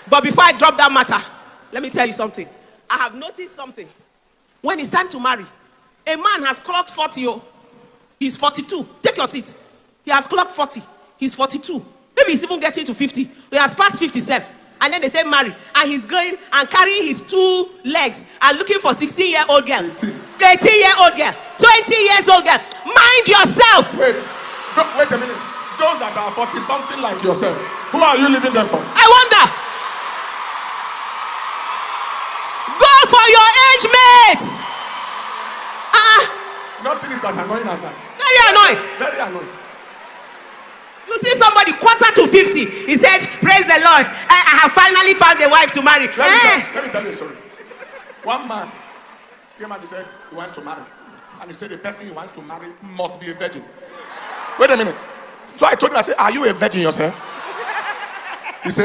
But before I drop that matter, let me tell you something. I have noticed something. When it's time to marry, a man has clocked 40. Oh, he's 42. Take your seat. He has clocked 40. He's 42. Maybe he's even getting to 50. He has passed 57. And then they say marry. And he's going and carrying his 2 legs and looking for 16-year-old girl. 18-year-old girl. 20 years old girl. Mind yourself. Wait a minute. Those that are 40 something like yourself, who are you living there for? I wonder. Go for your age mates. Nothing is as annoying as that. Very annoying. Very annoying. You see somebody quarter to 50. He said, praise the Lord. I have finally found a wife to marry. Let me tell you a story. One man came and he said he wants to marry. And he said the person he wants to marry must be a virgin. Wait a minute. So I told him, I said, are you a virgin yourself?